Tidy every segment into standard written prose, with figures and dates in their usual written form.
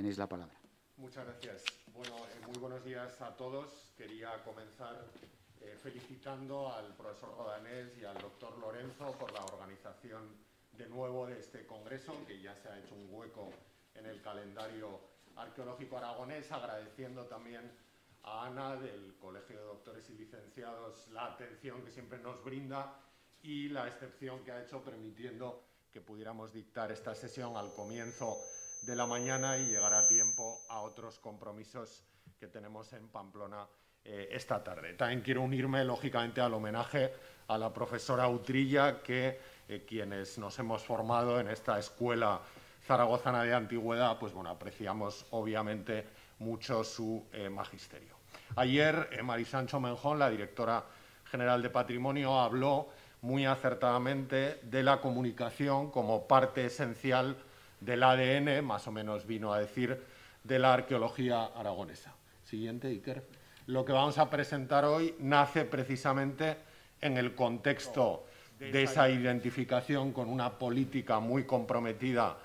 Tenéis la palabra. Muchas gracias. Bueno, muy buenos días a todos. Quería comenzar felicitando al profesor Rodanés y al doctor Lorenzo por la organización de nuevo de este congreso, que ya se ha hecho un hueco en el calendario arqueológico aragonés, agradeciendo también a Ana del Colegio de Doctores y Licenciados la atención que siempre nos brinda y la excepción que ha hecho permitiendo que pudiéramos dictar esta sesión al comienzo de la mañana y llegar a tiempo a otros compromisos que tenemos en Pamplona esta tarde. También quiero unirme, lógicamente, al homenaje a la profesora Utrilla, que quienes nos hemos formado en esta escuela zaragozana de antigüedad, pues bueno, apreciamos obviamente mucho su magisterio. Ayer, Marisancho Menjón, la directora general de Patrimonio, habló muy acertadamente de la comunicación como parte esencial del ADN, más o menos vino a decir, de la arqueología aragonesa. Siguiente, Iker. Lo que vamos a presentar hoy nace precisamente en el contexto de esa identificación con una política muy comprometida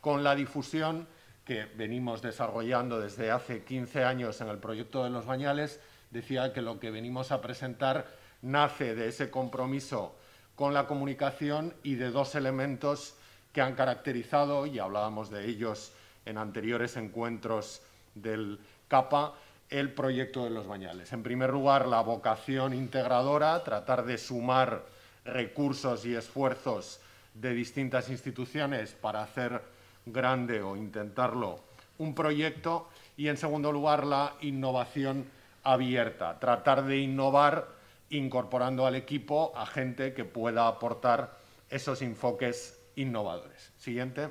con la difusión que venimos desarrollando desde hace 15 años en el proyecto de Los Bañales. Decía que lo que venimos a presentar nace de ese compromiso con la comunicación y de dos elementos que han caracterizado, y hablábamos de ellos en anteriores encuentros del CAPA, el proyecto de Los Bañales. En primer lugar, la vocación integradora, tratar de sumar recursos y esfuerzos de distintas instituciones para hacer grande o intentarlo un proyecto. Y, en segundo lugar, la innovación abierta, tratar de innovar incorporando al equipo a gente que pueda aportar esos enfoques innovadores. Siguiente.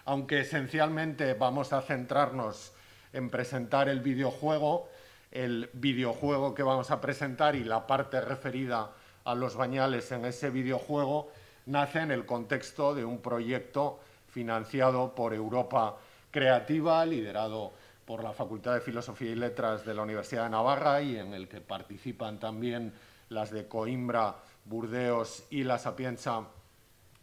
Aunque esencialmente vamos a centrarnos en presentar el videojuego que vamos a presentar y la parte referida a Los Bañales en ese videojuego nace en el contexto de un proyecto financiado por Europa Creativa, liderado por la Facultad de Filosofía y Letras de la Universidad de Navarra y en el que participan también las de Coimbra, Burdeos y la Sapienza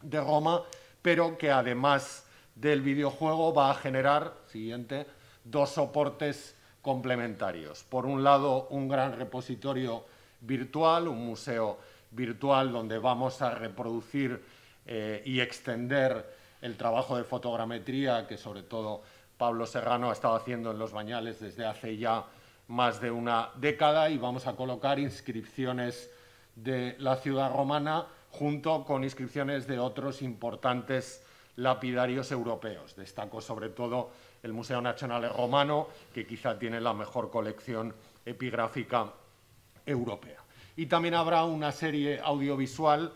de Roma, pero que además del videojuego va a generar, siguiente, dos soportes complementarios. Por un lado, un gran repositorio virtual, un museo virtual donde vamos a reproducir y extender el trabajo de fotogrametría que sobre todo Pablo Serrano ha estado haciendo en Los Bañales desde hace ya más de una década, y vamos a colocar inscripciones de la ciudad romana junto con inscripciones de otros importantes lapidarios europeos. Destaco sobre todo el Museo Nacional Romano, que quizá tiene la mejor colección epigráfica europea. Y también habrá una serie audiovisual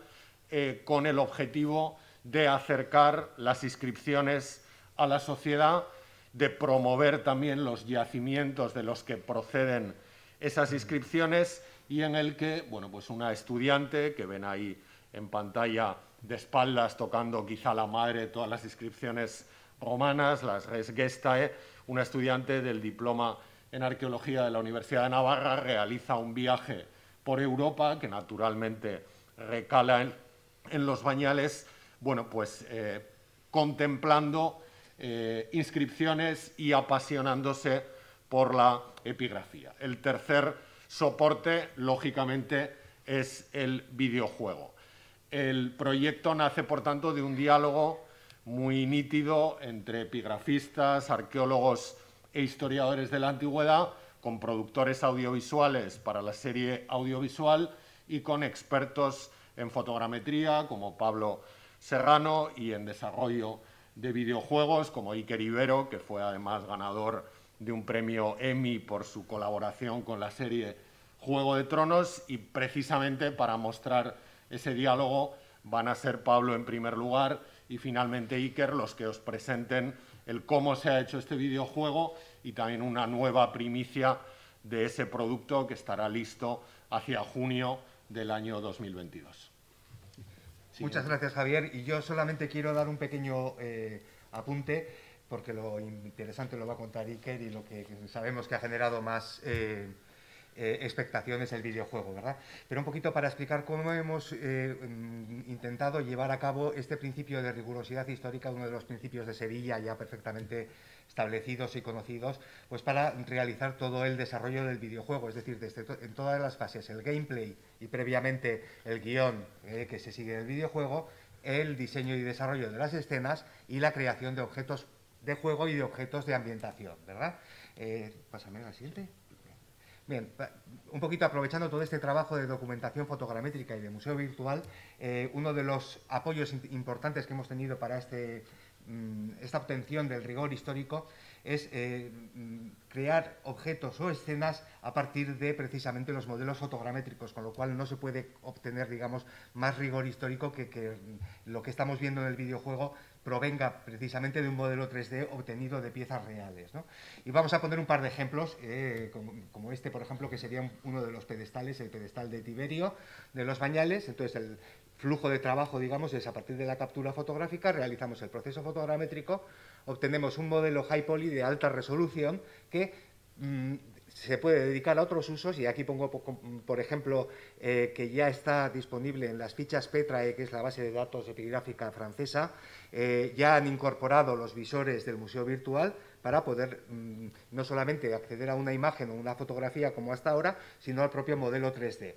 con el objetivo de acercar las inscripciones a la sociedad, de promover también los yacimientos de los que proceden esas inscripciones, y en el que, bueno, pues una estudiante que ven ahí en pantalla de espaldas tocando quizá la madre de todas las inscripciones romanas, las res gestae, una estudiante del diploma en arqueología de la Universidad de Navarra, realiza un viaje por Europa que naturalmente recala en Los Bañales, bueno, pues contemplando inscripciones y apasionándose por la epigrafía. El tercer soporte, lógicamente, es el videojuego. El proyecto nace, por tanto, de un diálogo muy nítido entre epigrafistas, arqueólogos e historiadores de la antigüedad, con productores audiovisuales para la serie audiovisual y con expertos en fotogrametría, como Pablo Serrano, y en desarrollo de videojuegos, como Iker Ibero, que fue además ganador de un premio Emmy por su colaboración con la serie Juego de Tronos. Y precisamente para mostrar ese diálogo van a ser Pablo en primer lugar y finalmente Iker los que os presenten el cómo se ha hecho este videojuego y también una nueva primicia de ese producto que estará listo hacia junio del año 2022. Muchas gracias, Javier. Y yo solamente quiero dar un pequeño apunte, porque lo interesante lo va a contar Iker y lo que sabemos que ha generado más expectaciones el videojuego, ¿verdad? Pero un poquito para explicar cómo hemos intentado llevar a cabo este principio de rigurosidad histórica, uno de los principios de Sevilla ya perfectamente establecidos y conocidos, pues para realizar todo el desarrollo del videojuego, es decir, en todas las fases, el gameplay y previamente el guión que se sigue en el videojuego, el diseño y desarrollo de las escenas y la creación de objetos de juego y de objetos de ambientación, ¿verdad? Pásame a la siguiente. Bien, un poquito aprovechando todo este trabajo de documentación fotogramétrica y de museo virtual, uno de los apoyos importantes que hemos tenido para esta obtención del rigor histórico es crear objetos o escenas a partir de precisamente los modelos fotogramétricos, con lo cual no se puede obtener, digamos, más rigor histórico que lo que estamos viendo en el videojuego provenga precisamente de un modelo 3D obtenido de piezas reales, ¿no? Y vamos a poner un par de ejemplos, como este, por ejemplo, que sería uno de los pedestales, el pedestal de Tiberio de los Bañales. Entonces, el flujo de trabajo, digamos, es a partir de la captura fotográfica, realizamos el proceso fotogramétrico, obtenemos un modelo high poly de alta resolución que se puede dedicar a otros usos, y aquí pongo, por ejemplo, que ya está disponible en las fichas Petrae, que es la base de datos epigráfica francesa. Ya han incorporado los visores del museo virtual para poder no solamente acceder a una imagen o una fotografía como hasta ahora, sino al propio modelo 3D.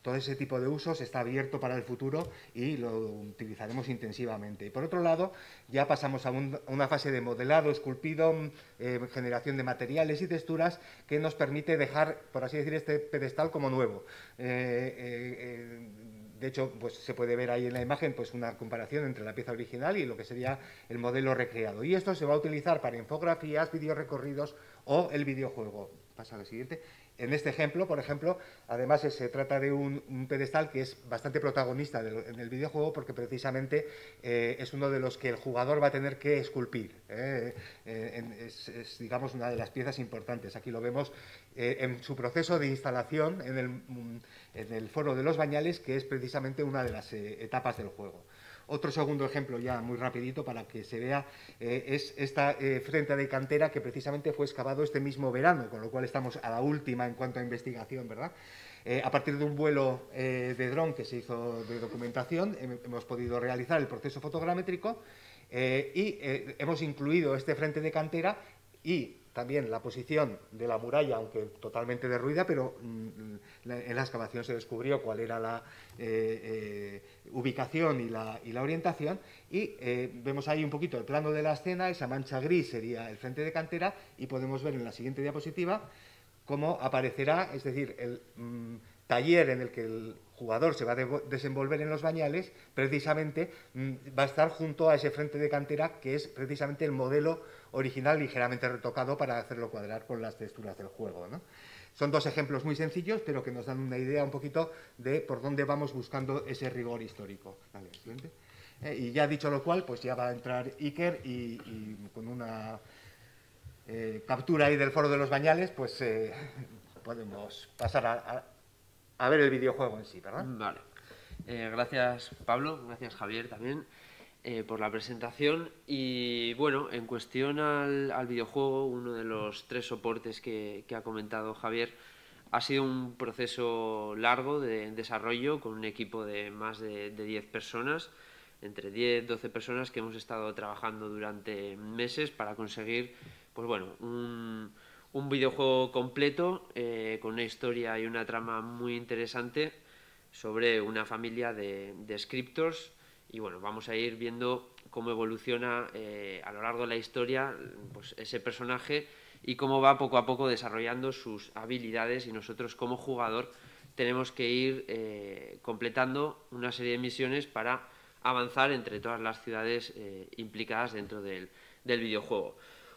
Todo ese tipo de usos está abierto para el futuro y lo utilizaremos intensivamente. Y por otro lado, ya pasamos a una fase de modelado, esculpido, generación de materiales y texturas que nos permite dejar, por así decir, este pedestal como nuevo. De hecho, pues se puede ver ahí en la imagen pues una comparación entre la pieza original y lo que sería el modelo recreado. Y esto se va a utilizar para infografías, videorecorridos o el videojuego. Pasa a la siguiente. En este ejemplo, por ejemplo, además se trata de un pedestal que es bastante protagonista en el videojuego, porque precisamente es uno de los que el jugador va a tener que esculpir. Es, digamos, una de las piezas importantes. Aquí lo vemos en su proceso de instalación en el Foro de los Bañales, que es precisamente una de las etapas del juego. Otro segundo ejemplo, ya muy rapidito para que se vea, es esta frente de cantera que precisamente fue excavado este mismo verano, con lo cual estamos a la última en cuanto a investigación, ¿verdad? A partir de un vuelo de dron que se hizo de documentación, hemos podido realizar el proceso fotogramétrico y hemos incluido este frente de cantera y también la posición de la muralla, aunque totalmente derruida, pero en la excavación se descubrió cuál era la ubicación y la orientación, y vemos ahí un poquito el plano de la escena. Esa mancha gris sería el frente de cantera, y podemos ver en la siguiente diapositiva cómo aparecerá, es decir, el taller en el que el jugador se va a desenvolver en los Bañales, precisamente va a estar junto a ese frente de cantera, que es precisamente el modelo original ligeramente retocado para hacerlo cuadrar con las texturas del juego, ¿no? Son dos ejemplos muy sencillos, pero que nos dan una idea un poquito de por dónde vamos buscando ese rigor histórico. Vale, siguiente. Y ya dicho lo cual, pues ya va a entrar Iker y con una captura ahí del Foro de los Bañales, pues podemos pasar a ver el videojuego en sí, ¿verdad? Vale. Gracias, Pablo. Gracias, Javier, también por la presentación. Y bueno, en cuestión al videojuego, uno de los 3 soportes que ha comentado Javier, ha sido un proceso largo de desarrollo con un equipo de más de 10 personas, entre 10 y 12 personas, que hemos estado trabajando durante meses para conseguir, pues bueno, un videojuego completo con una historia y una trama muy interesante sobre una familia de scriptors. Y bueno, vamos a ir viendo cómo evoluciona a lo largo de la historia pues ese personaje y cómo va poco a poco desarrollando sus habilidades, y nosotros como jugador tenemos que ir completando una serie de misiones para avanzar entre todas las ciudades implicadas dentro del videojuego.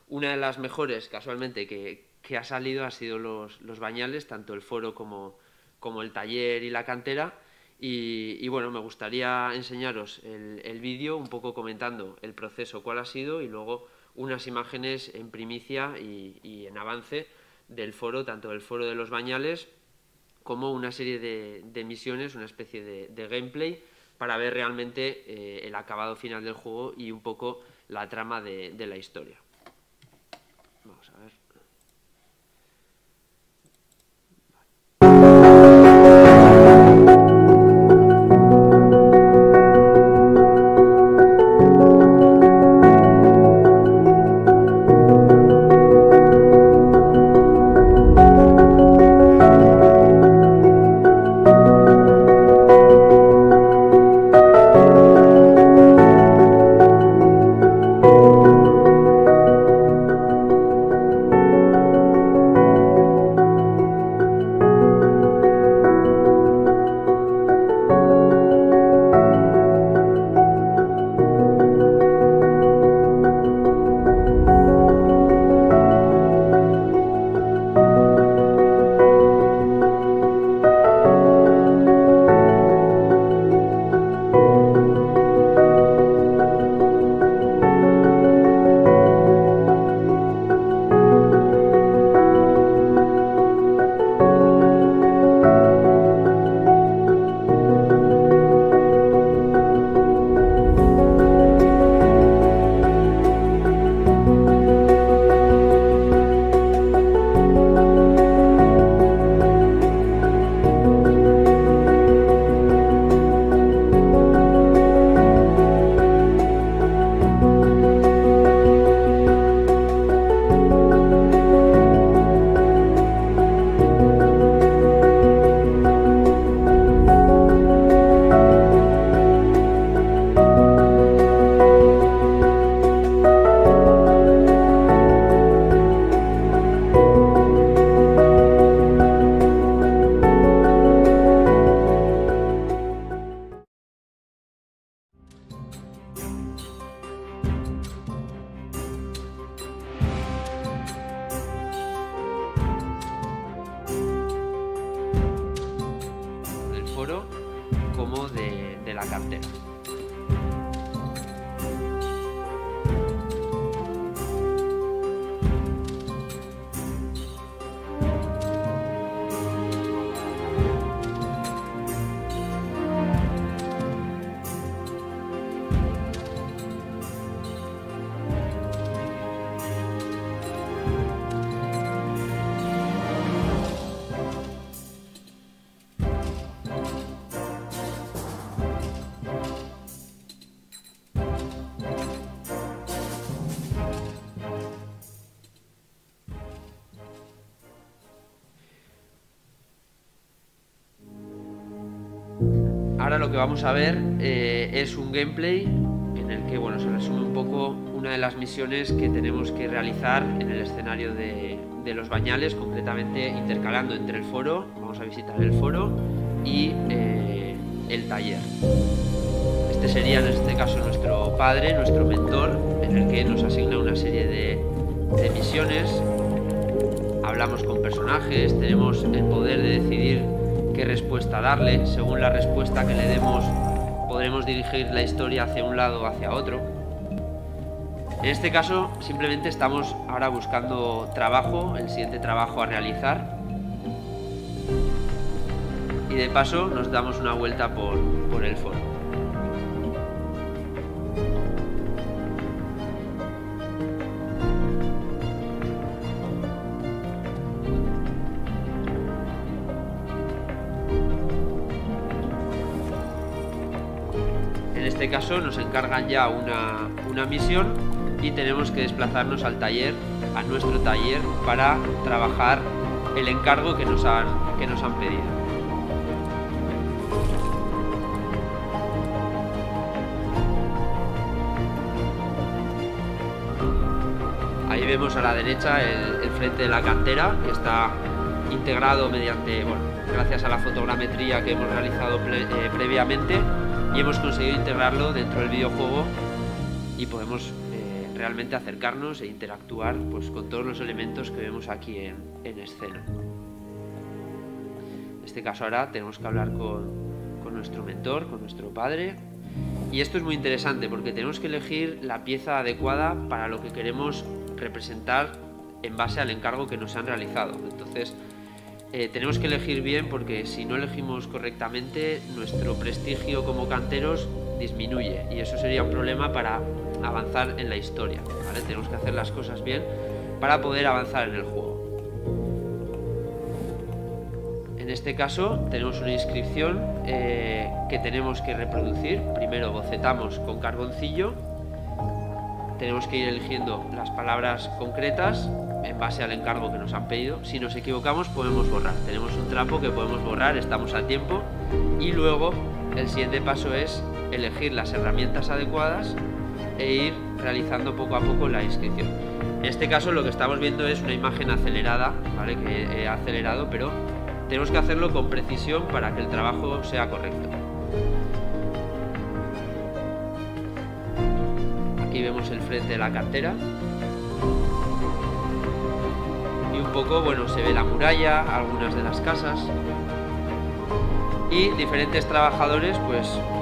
Una de las mejores, casualmente, que ha salido ha sido los Bañales, tanto el foro como el taller y la cantera. Y bueno, me gustaría enseñaros el vídeo, un poco comentando el proceso, cuál ha sido, y luego unas imágenes en primicia y en avance del foro, tanto del foro de los Bañales como una serie de misiones, una especie de gameplay, para ver realmente el acabado final del juego y un poco la trama de la historia. Vamos a ver. foro como de la cantera. Ahora lo que vamos a ver es un gameplay en el que se resume un poco una de las misiones que tenemos que realizar en el escenario de Los Bañales, concretamente intercalando entre el foro, vamos a visitar el foro y el taller. Este sería en este caso nuestro padre, nuestro mentor, en el que nos asigna una serie de misiones, hablamos con personajes, tenemos el poder de decidir qué respuesta darle. Según la respuesta que le demos, podremos dirigir la historia hacia un lado o hacia otro. En este caso, simplemente estamos ahora buscando trabajo, el siguiente trabajo a realizar. Y de paso nos damos una vuelta por el foro. En este caso nos encargan ya una misión y tenemos que desplazarnos al taller, a nuestro taller, para trabajar el encargo que nos han pedido. Ahí vemos a la derecha el frente de la cantera, que está integrado mediante, gracias a la fotogrametría que hemos realizado previamente, y hemos conseguido integrarlo dentro del videojuego y podemos realmente acercarnos e interactuar con todos los elementos que vemos aquí en escena. En este caso ahora tenemos que hablar con nuestro mentor, con nuestro padre, y esto es muy interesante porque tenemos que elegir la pieza adecuada para lo que queremos representar en base al encargo que nos han realizado. Entonces tenemos que elegir bien, porque si no elegimos correctamente, nuestro prestigio como canteros disminuye y eso sería un problema para avanzar en la historia, ¿vale? Tenemos que hacer las cosas bien para poder avanzar en el juego. En este caso tenemos una inscripción que tenemos que reproducir. Primero bocetamos con carboncillo, tenemos que ir eligiendo las palabras concretas en base al encargo que nos han pedido. Si nos equivocamos podemos borrar, tenemos un trapo que podemos borrar, estamos a tiempo. Y luego el siguiente paso es elegir las herramientas adecuadas e ir realizando poco a poco la inscripción. En este caso lo que estamos viendo es una imagen acelerada, ¿vale? Que he acelerado, pero tenemos que hacerlo con precisión para que el trabajo sea correcto. Aquí vemos el frente de la cantera. Y un poco, se ve la muralla, algunas de las casas y diferentes trabajadores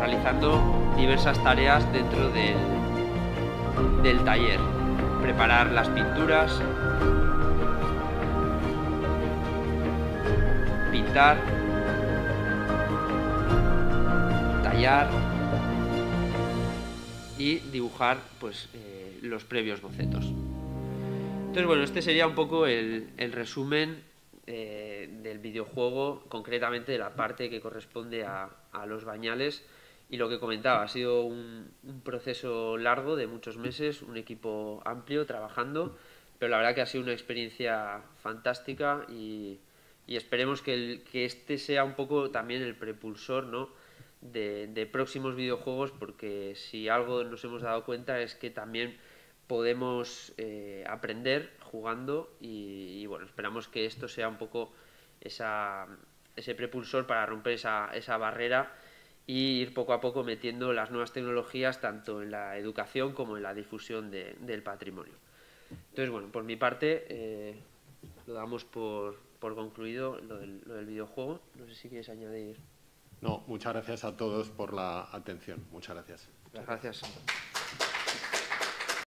realizando diversas tareas dentro del taller. Preparar las pinturas, pintar, tallar y dibujar los previos bocetos. Entonces, este sería un poco el resumen del videojuego, concretamente de la parte que corresponde a Los Bañales. Y lo que comentaba, ha sido un proceso largo de muchos meses, un equipo amplio trabajando, pero la verdad que ha sido una experiencia fantástica y esperemos que este sea un poco también el propulsor, ¿no?, de próximos videojuegos, porque si algo nos hemos dado cuenta es que también podemos aprender jugando y esperamos que esto sea un poco ese propulsor para romper esa barrera y ir poco a poco metiendo las nuevas tecnologías tanto en la educación como en la difusión del patrimonio. Entonces, por mi parte lo damos por concluido lo del videojuego. No sé si quieres añadir. No, muchas gracias a todos por la atención. Muchas gracias. Gracias.